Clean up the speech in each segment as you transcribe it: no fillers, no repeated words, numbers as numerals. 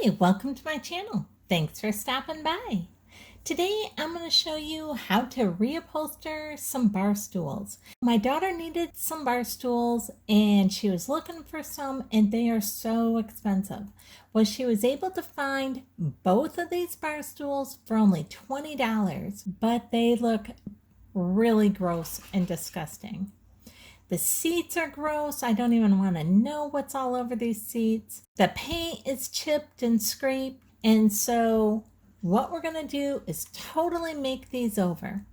Hi, welcome to my channel. Thanks for stopping by. Today I'm going to show you how to reupholster some bar stools. My daughter needed some bar stools and she was looking for some, and they are so expensive. Well, she was able to find both of these bar stools for only $20, but they look really gross and disgusting. The seats are gross. I don't even want to know what's all over these seats. The paint is chipped and scraped. And so what we're going to do is totally make these over.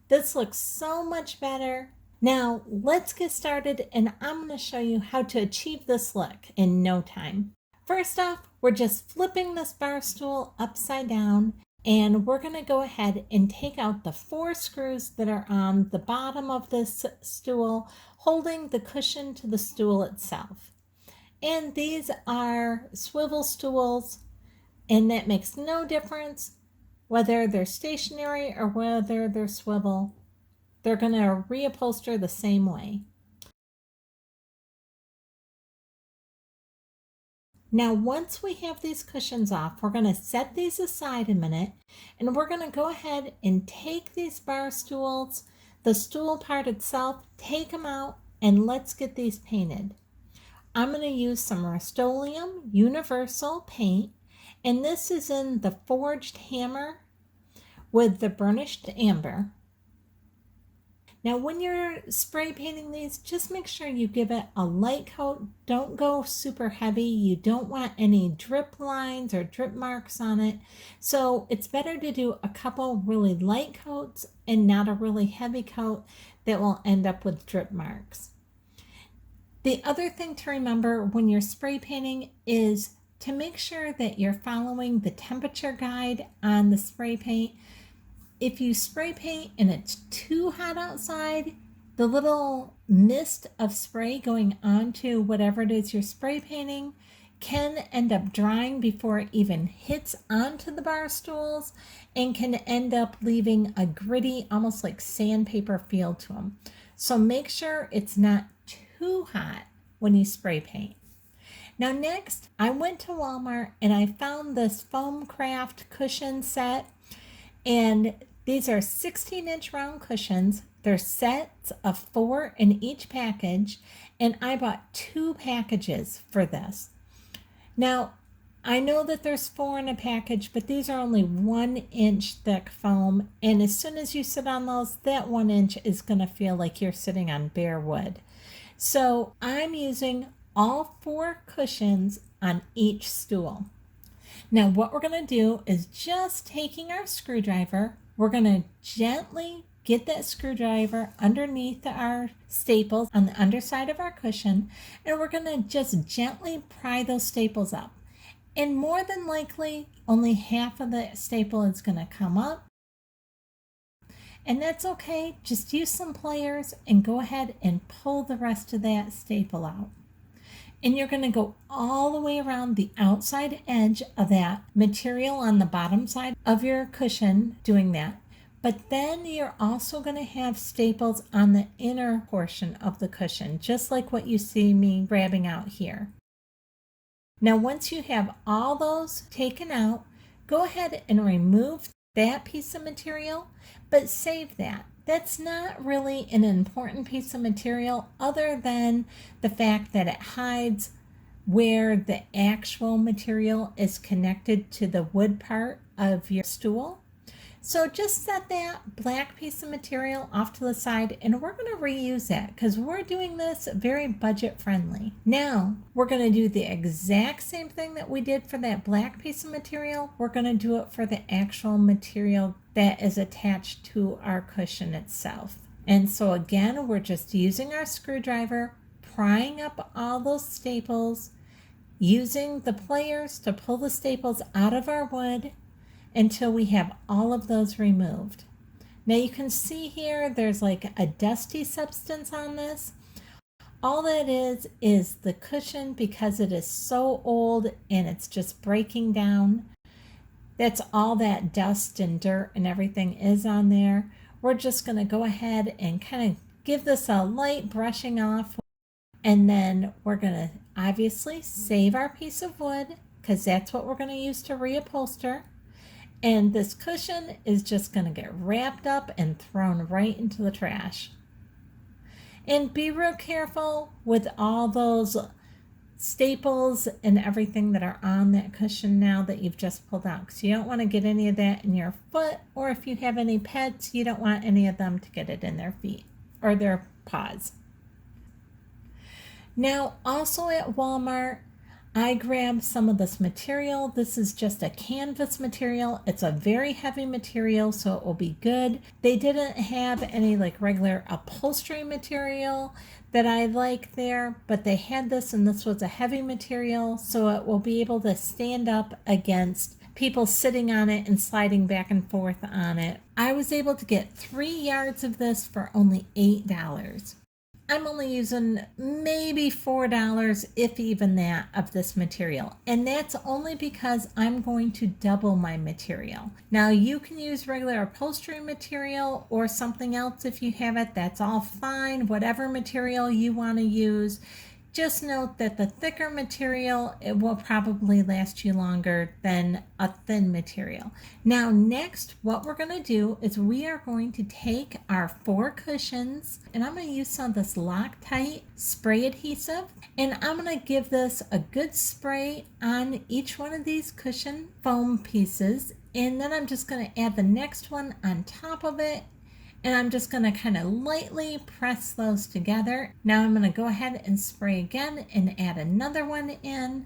This looks so much better. Now let's get started, and I'm going to show you how to achieve this look in no time. First off, we're just flipping this bar stool upside down, and we're going to go ahead and take out the 4 screws that are on the bottom of this stool, holding the cushion to the stool itself. And these are swivel stools, and that makes no difference whether they're stationary or whether they're swivel. They're going to reupholster the same way. Now, once we have these cushions off, we're going to set these aside a minute, and we're going to go ahead and take these bar stools, the stool part itself, take them out, and let's get these painted. I'm going to use some Rust-Oleum Universal paint, and this is in the Forged Hammer with the burnished amber. Now, when you're spray painting these, just make sure you give it a light coat. Don't go super heavy. You don't want any drip lines or drip marks on it. So it's better to do a couple really light coats and not a really heavy coat that will end up with drip marks. The other thing to remember when you're spray painting is to make sure that you're following the temperature guide on the spray paint. If you spray paint and it's too hot outside, the little mist of spray going onto whatever it is you're spray painting can end up drying before it even hits onto the bar stools, and can end up leaving a gritty, almost like sandpaper feel to them. So make sure it's not too hot when you spray paint. Now next, I went to Walmart and I found this foam craft cushion set. And these are 16-inch round cushions. They're sets of 4 in each package, and I bought 2 packages for this. Now, I know that there's 4 in a package, but these are only 1-inch thick foam, and as soon as you sit on those, that 1 inch is going to feel like you're sitting on bare wood. So I'm using all 4 cushions on each stool. Now what we're going to do is just taking our screwdriver, we're going to gently get that screwdriver underneath our staples on the underside of our cushion, and we're going to just gently pry those staples up. And more than likely, only half of the staple is going to come up. And that's okay. Just use some pliers and go ahead and pull the rest of that staple out. And you're going to go all the way around the outside edge of that material on the bottom side of your cushion doing that. But then you're also going to have staples on the inner portion of the cushion, just like what you see me grabbing out here. Now, once you have all those taken out, go ahead and remove that piece of material, but save that. That's not really an important piece of material other than the fact that it hides where the actual material is connected to the wood part of your stool. So just set that black piece of material off to the side, and we're going to reuse that because we're doing this very budget friendly. Now we're going to do the exact same thing that we did for that black piece of material. We're going to do it for the actual material that is attached to our cushion itself. And so again, we're just using our screwdriver, prying up all those staples, using the pliers to pull the staples out of our wood until we have all of those removed. Now you can see here there's like a dusty substance on this. All that is the cushion, because it is so old and it's just breaking down. That's all that dust and dirt and everything is on there. We're just going to go ahead and kind of give this a light brushing off, and then we're going to obviously save our piece of wood, because that's what we're going to use to reupholster. And this cushion is just going to get wrapped up and thrown right into the trash. And be real careful with all those staples and everything that are on that cushion now that you've just pulled out, because you don't want to get any of that in your foot, or if you have any pets, you don't want any of them to get it in their feet or their paws. Now, also at Walmart, I grabbed some of this material. This is just a canvas material. It's a very heavy material, so it will be good. They didn't have any like regular upholstery material that I like there, but they had this, and this was a heavy material, so it will be able to stand up against people sitting on it and sliding back and forth on it. I was able to get 3 yards of this for only $8. I'm only using maybe $4, if even that, of this material. And that's only because I'm going to double my material. Now you can use regular upholstery material or something else if you have it. That's all fine. Whatever material you want to use. Just note that the thicker material, it will probably last you longer than a thin material. Now next, what we're going to do is we are going to take our 4 cushions, and I'm going to use some of this Loctite spray adhesive, and I'm going to give this a good spray on each one of these cushion foam pieces, and then I'm just going to add the next one on top of it. And I'm just going to kind of lightly press those together. Now I'm going to go ahead and spray again and add another one in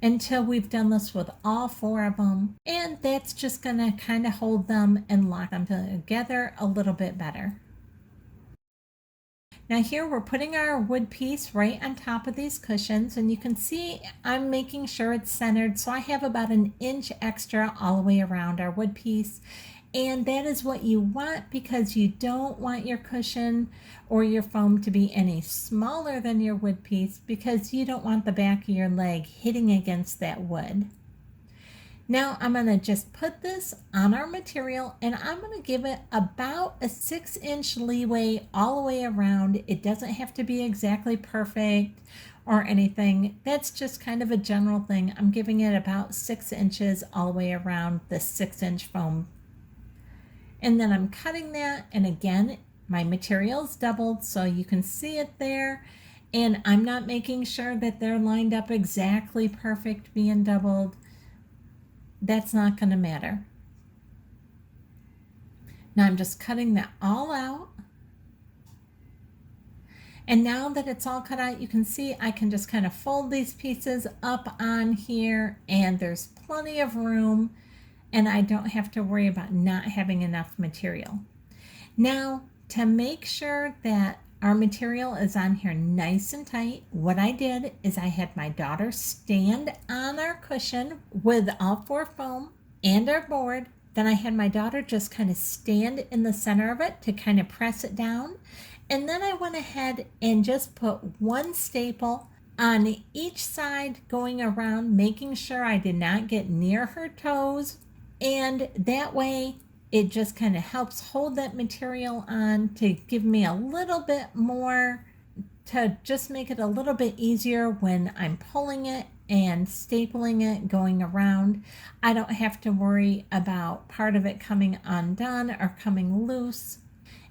until we've done this with all 4 of them. And that's just going to kind of hold them and lock them together a little bit better. Now here we're putting our wood piece right on top of these cushions, and you can see I'm making sure it's centered. So I have about 1 inch extra all the way around our wood piece. And that is what you want, because you don't want your cushion or your foam to be any smaller than your wood piece, because you don't want the back of your leg hitting against that wood. Now I'm going to just put this on our material, and I'm going to give it about a 6-inch leeway all the way around. It doesn't have to be exactly perfect or anything. That's just kind of a general thing. I'm giving it about 6 inches all the way around the 6-inch foam. And then I'm cutting that, and again, my material's doubled, so you can see it there. And I'm not making sure that they're lined up exactly perfect being doubled. That's not going to matter. Now I'm just cutting that all out. And now that it's all cut out, you can see I can just kind of fold these pieces up on here, and there's plenty of room, and I don't have to worry about not having enough material. Now, to make sure that our material is on here nice and tight, what I did is I had my daughter stand on our cushion with all 4 foam and our board. Then I had my daughter just kind of stand in the center of it to kind of press it down. And then I went ahead and just put 1 staple on each side going around, making sure I did not get near her toes. And that way it just kind of helps hold that material on to give me a little bit more, to just make it a little bit easier when I'm pulling it and stapling it going around. I don't have to worry about part of it coming undone or coming loose.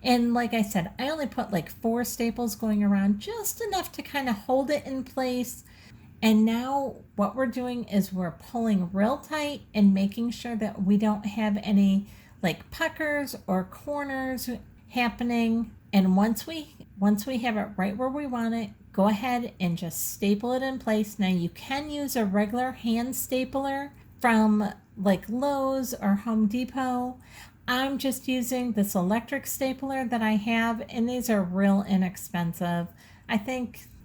And like I said, I only put like 4 staples going around, just enough to kind of hold it in place. And now what we're doing is we're pulling real tight and making sure that we don't have any like puckers or corners happening. And once we have it right where we want it, go ahead and just staple it in place. Now you can use a regular hand stapler from like Lowe's or Home Depot. I'm just using this electric stapler that I have, and these are real inexpensive.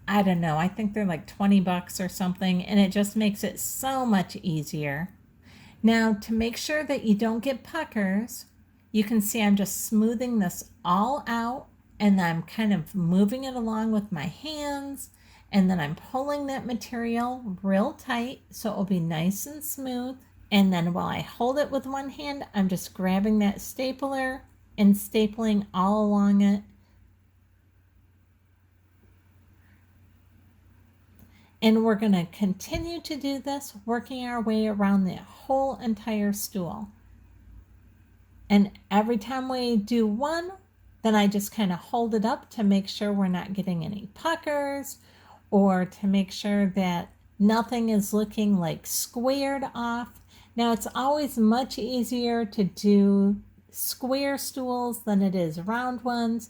I don't know, I think they're like 20 bucks or something, and it just makes it so much easier. Now, to make sure that you don't get puckers, you can see I'm just smoothing this all out, and I'm kind of moving it along with my hands, and then I'm pulling that material real tight so it will be nice and smooth. And then while I hold it with one hand, I'm just grabbing that stapler and stapling all along it. And we're going to continue to do this, working our way around the whole entire stool. And every time we do one, then I just kind of hold it up to make sure we're not getting any puckers, or to make sure that nothing is looking like squared off. Now it's always much easier to do square stools than it is round ones,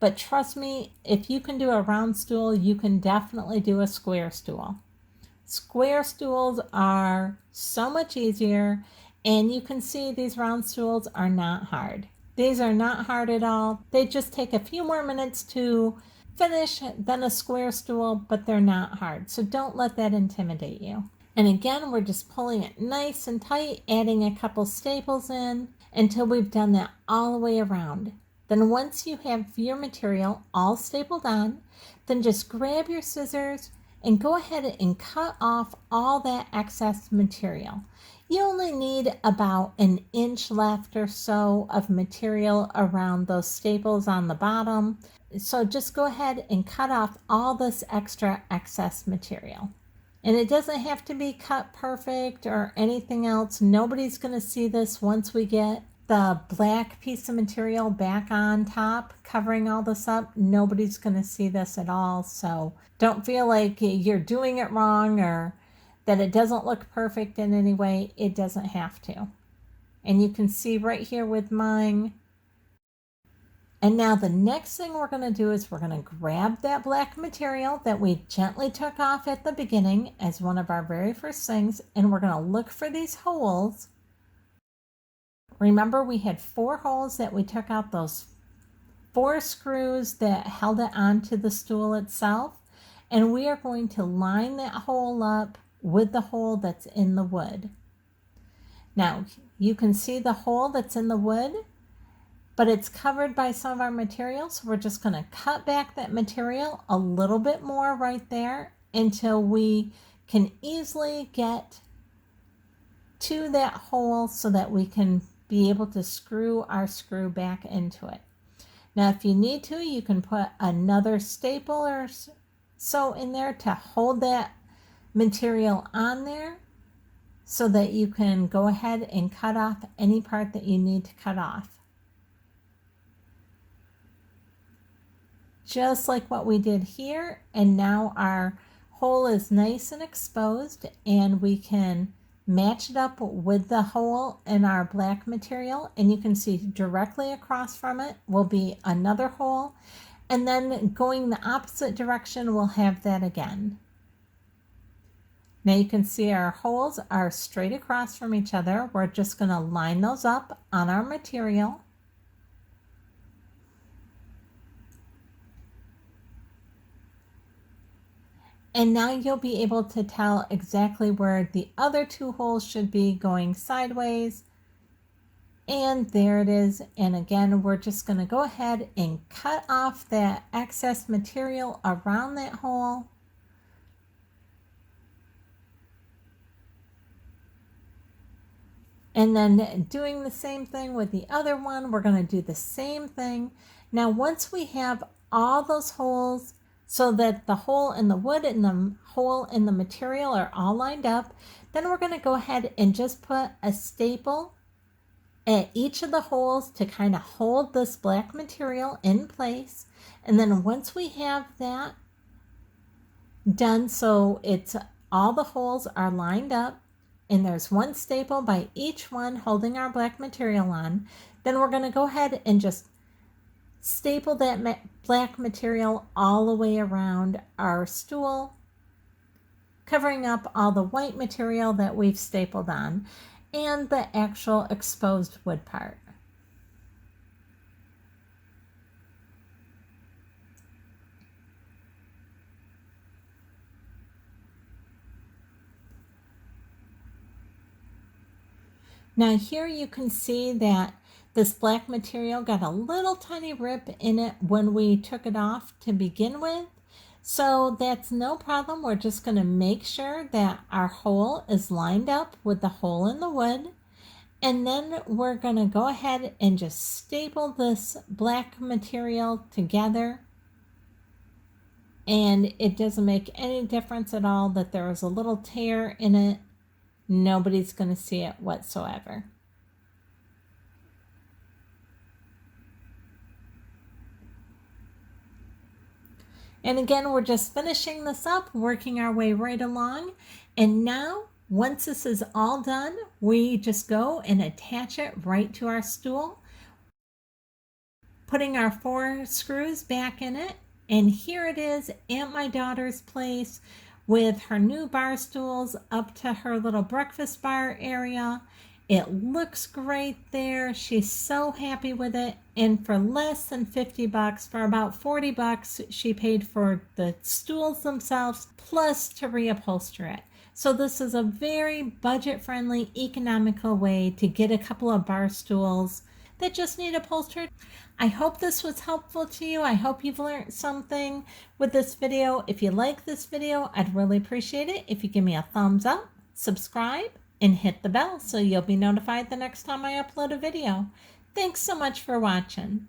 but trust me, if you can do a round stool, you can definitely do a square stool. Square stools are so much easier, and you can see these round stools are not hard. These are not hard at all. They just take a few more minutes to finish than a square stool, but they're not hard. So don't let that intimidate you. And again, we're just pulling it nice and tight, adding a couple staples in until we've done that all the way around. Then once you have your material all stapled on, then just grab your scissors and go ahead and cut off all that excess material. You only need about an inch left or so of material around those staples on the bottom. So just go ahead and cut off all this extra excess material. And it doesn't have to be cut perfect or anything else. Nobody's going to see this once we get the black piece of material back on top covering all this up. Nobody's going to see this at all. So don't feel like you're doing it wrong or that it doesn't look perfect in any way. It doesn't have to. And you can see right here with mine. And now the next thing we're going to do is we're going to grab that black material that we gently took off at the beginning as one of our very first things, and we're going to look for these holes. Remember, we had 4 holes that we took out, those 4 screws that held it onto the stool itself, and we are going to line that hole up with the hole that's in the wood. Now you can see the hole that's in the wood, but it's covered by some of our material, so we're just going to cut back that material a little bit more right there until we can easily get to that hole so that we can be able to screw our screw back into it. Now if you need to, you can put another staple or so in there to hold that material on there so that you can go ahead and cut off any part that you need to cut off. Just like what we did here, and now our hole is nice and exposed, and we can match it up with the hole in our black material, and you can see directly across from it will be another hole, and then going the opposite direction we'll have that again. Now you can see our holes are straight across from each other. We're just going to line those up on our material. And now you'll be able to tell exactly where the other 2 holes should be going sideways. And there it is. And again, we're just going to go ahead and cut off that excess material around that hole. And then doing the same thing with the other one, we're going to do the same thing. Now, once we have all those holes so that the hole in the wood and the hole in the material are all lined up, then we're going to go ahead and just put a staple at each of the holes to kind of hold this black material in place. And then once we have that done, so it's all the holes are lined up and there's 1 staple by each one holding our black material on, then we're going to go ahead and just staple that black material all the way around our stool, covering up all the white material that we've stapled on and the actual exposed wood part. Now here you can see that this black material got a little tiny rip in it when we took it off to begin with. So that's no problem. We're just going to make sure that our hole is lined up with the hole in the wood. And then we're going to go ahead and just staple this black material together. and it doesn't make any difference at all that there is a little tear in it. Nobody's going to see it whatsoever. And again, we're just finishing this up, working our way right along. And now, once this is all done, we just go and attach it right to our stool, putting our 4 screws back in it. And here it is at my daughter's place with her new bar stools up to her little breakfast bar area. It looks great there. She's so happy with it. And for less than 50 bucks, for about 40 bucks, she paid for the stools themselves plus to reupholster it. So this is a very budget-friendly, economical way to get a couple of bar stools that just need upholstered. I hope this was helpful to you. I hope you've learned something with this video. If you like this video, I'd really appreciate it if you give me a thumbs up, subscribe, and hit the bell so you'll be notified the next time I upload a video. Thanks so much for watching.